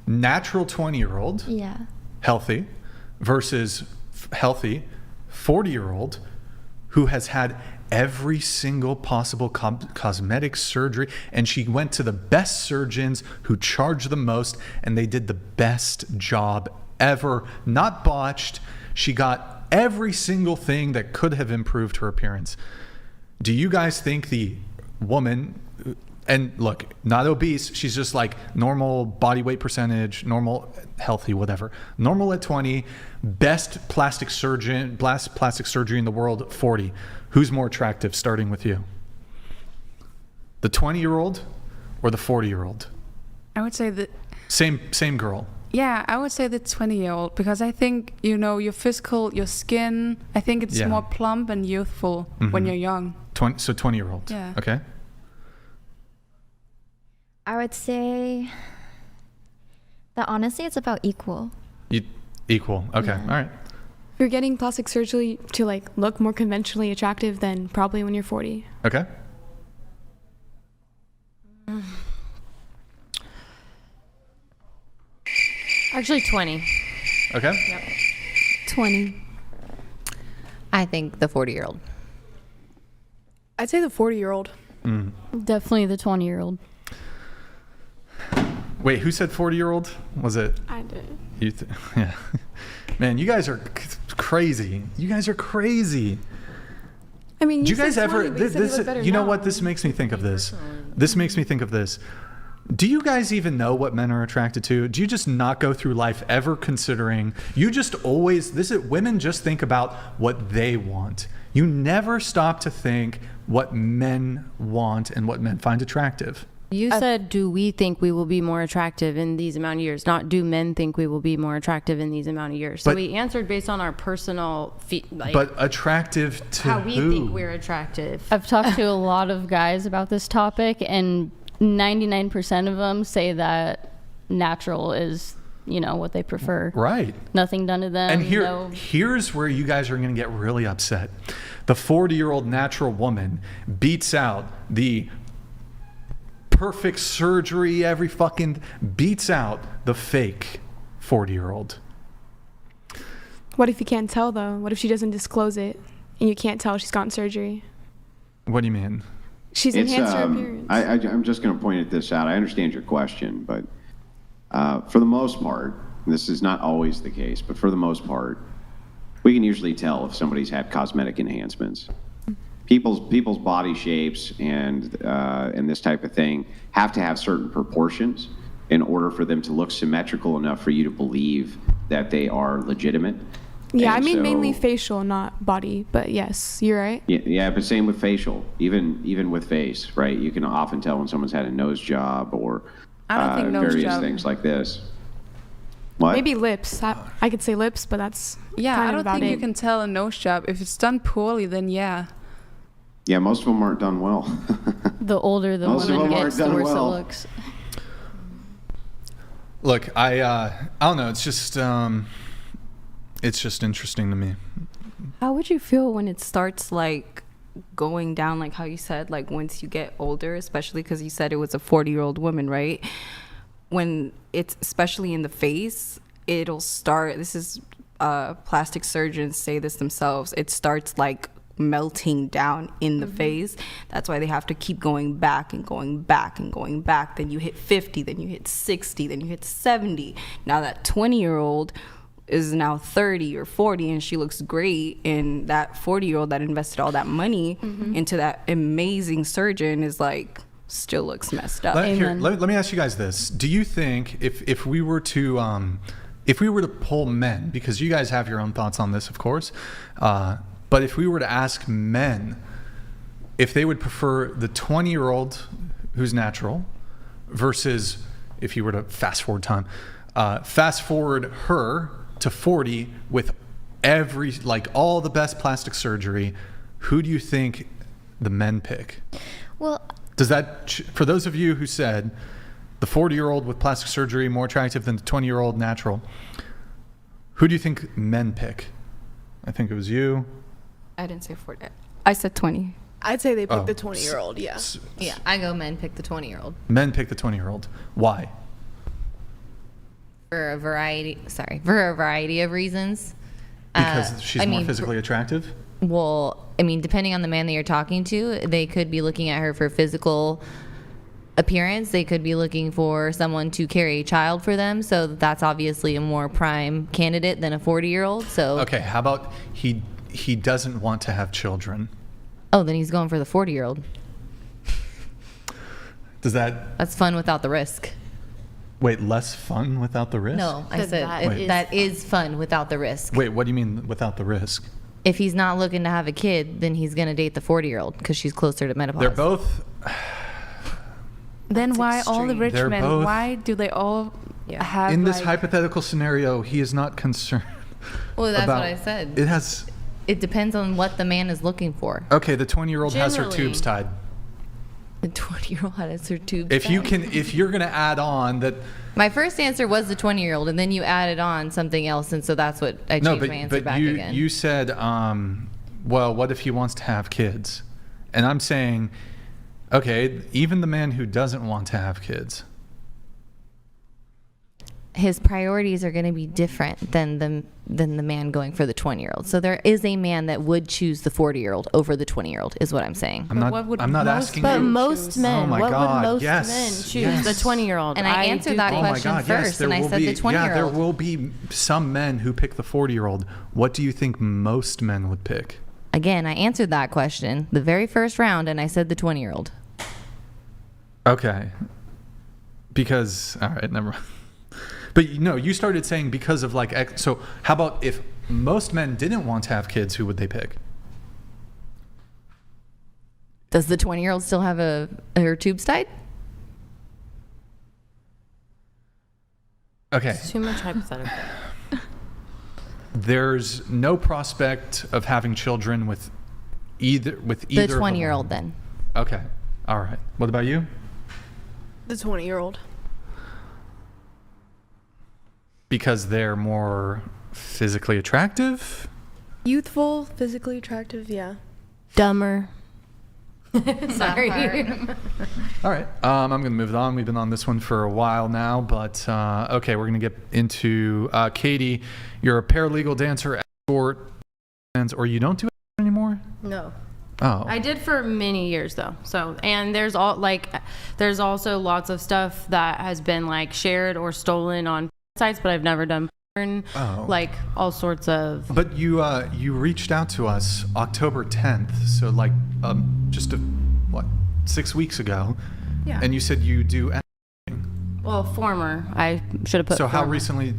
natural 20-year-old, Yeah. healthy, versus healthy 40-year-old who has had every single possible cosmetic surgery, and she went to the best surgeons who charged the most, and they did the best job ever, not botched. She got every single thing that could have improved her appearance. Do you guys think the woman, and look, not obese, she's just like normal body weight percentage, normal, healthy, whatever, normal at 20, best plastic surgery in the world, 40. Who's more attractive, starting with you? The 20-year-old or the 40-year-old? I would say that same girl. Yeah, I would say the 20-year-old, because I think, your physical, your skin, I think it's more plump and youthful when you're young. 20-year-old. Yeah. Okay. I would say that honestly it's about equal. Equal. Okay. Yeah. All right. If you're getting plastic surgery to like look more conventionally attractive, then probably when you're 40. Okay. Actually, 20. Okay. Yep. 20. I think the 40-year-old. I'd say the 40-year-old. Definitely the 20-year-old. Wait, who said 40-year-old? Was it? I did. You yeah. Man, you guys are crazy. You guys are crazy. I mean, Do you guys said ever 20, but you said you look better you know now. what this makes me think of this? This makes me think of this. Do you guys even know what men are attracted to? Do you just not go through life ever considering? You just always women just think about what they want. You never stop to think what men want and what men find attractive. You said, do we think we will be more attractive in these amount of years? Not do men think we will be more attractive in these amount of years? So we answered based on our personal but attractive to how we who? think we're attractive. I've talked to a lot of guys about this topic, and 99% of them say that natural is, what they prefer. Right. Nothing done to them. And here's where you guys are going to get really upset. The 40-year-old natural woman beats out the perfect surgery, beats out the fake 40-year-old. What if you can't tell, though? What if she doesn't disclose it and you can't tell she's gotten surgery? What do you mean? She's enhanced her appearance. I'm just going to point this out. I understand your question, but for the most part, this is not always the case, but for the most part, we can usually tell if somebody's had cosmetic enhancements. People's body shapes and this type of thing have to have certain proportions in order for them to look symmetrical enough for you to believe that they are legitimate. Yeah, And I mean so- mainly facial, not body, but yes, you're right. Yeah, but same with facial, even with face, right? You can often tell when someone's had a nose job or I don't think nose various job. things like this. What? Maybe lips. I could say lips, but that's Yeah, kind I of don't about think it. you can tell a nose job. If it's done poorly, then yeah. Yeah, most of them aren't done well. The older the Most of woman them aren't gets, the done worse well. it looks. Look, I don't know. It's just interesting to me. How would you feel when it starts like going down, like how you said, like once you get older, especially because you said it was a 40-year-old woman, right? When it's especially in the face, it'll start, this is plastic surgeons say this themselves, it starts like melting down in the face. That's why they have to keep going back and going back and going back. Then you hit 50, then you hit 60, then you hit 70. Now that 20-year-old is now 30 or 40 and she looks great, and that 40-year-old that invested all that money into that amazing surgeon is like still looks messed up. Let me ask you guys this. Do you think if we were to poll men, because you guys have your own thoughts on this, of course, but if we were to ask men if they would prefer the 20-year-old who's natural versus, if you were to fast forward her to 40 with all the best plastic surgery, who do you think the men pick? Well, Does that, for those of you who said the 40-year-old with plastic surgery more attractive than the 20-year-old natural, who do you think men pick? I think it was you. I didn't say 40. I said 20. I'd say they pick the 20-year-old, yeah. Yeah, I go men pick the 20-year-old. Men pick the 20-year-old. Why? for a variety of reasons. Because she's more physically attractive? Well, I mean, depending on the man that you're talking to, they could be looking at her for physical appearance. They could be looking for someone to carry a child for them. So that's obviously a more prime candidate than a 40-year-old. So Okay, how about he doesn't want to have children? oh, then he's going for the 40-year-old. Does that That's fun without the risk. wait less fun without the risk? No, I That- said that is that is fun without the risk. Wait, what do you mean without the risk? If he's not looking to have a kid, then he's going to date the 40-year-old because she's closer to menopause. They're both Then why all the extreme. rich They're men? both- Why do they all have in this like, hypothetical scenario, he is not concerned. Well, that's about, what I said. It has It depends on what the man is looking for. okay, the 20-year-old has her Generally. tubes tied. The 20-year-old has her tubes. If you tied. can if you're going to add on that My first answer was the 20-year-old, and then you added on something else, and so that's what I changed my answer back you again. you said well, what if he wants to have kids? And I'm saying okay, even the man who doesn't want to have kids. His priorities are going to be different than the man going for the 20-year-old. So there is a man that would choose the 40-year-old over the 20-year-old, is what I'm saying. I'm not what would I'm not most asking But you. most men, Oh my what God, would most yes, men choose? yes. The 20-year-old. And I answered do that think- Oh my question God, first, yes, there and I will said be the 20-year-old. yeah, there will be some men who pick the 40-year-old. What do you think most men would pick? Again, I answered that question the very first round, and I said the 20-year-old. Okay. Because all right, never mind. But you started saying because of like so how about if most men didn't want to have kids, who would they pick? Does the 20-year-old still have her tubes tied? Okay. It's too much hypothetical. There's no prospect of having children with either The of them. 20-year-old then. Okay. All right. What about you? The 20-year-old. Because they're more physically attractive? Youthful, physically attractive, yeah. Dumber. Sorry. All right. I'm going to move it on. We've been on this one for a while now, but okay, we're going to get into Katie. You're a paralegal dancer, escort, or you don't do it anymore? No. Oh. I did for many years though. So, and there's there's also lots of stuff that has been like shared or stolen on sites, but I've never done porn, like all sorts of. But you reached out to us October 10th, so like just 6 weeks ago. Yeah. And you said you do. Well, former. I should have put. So how former. recently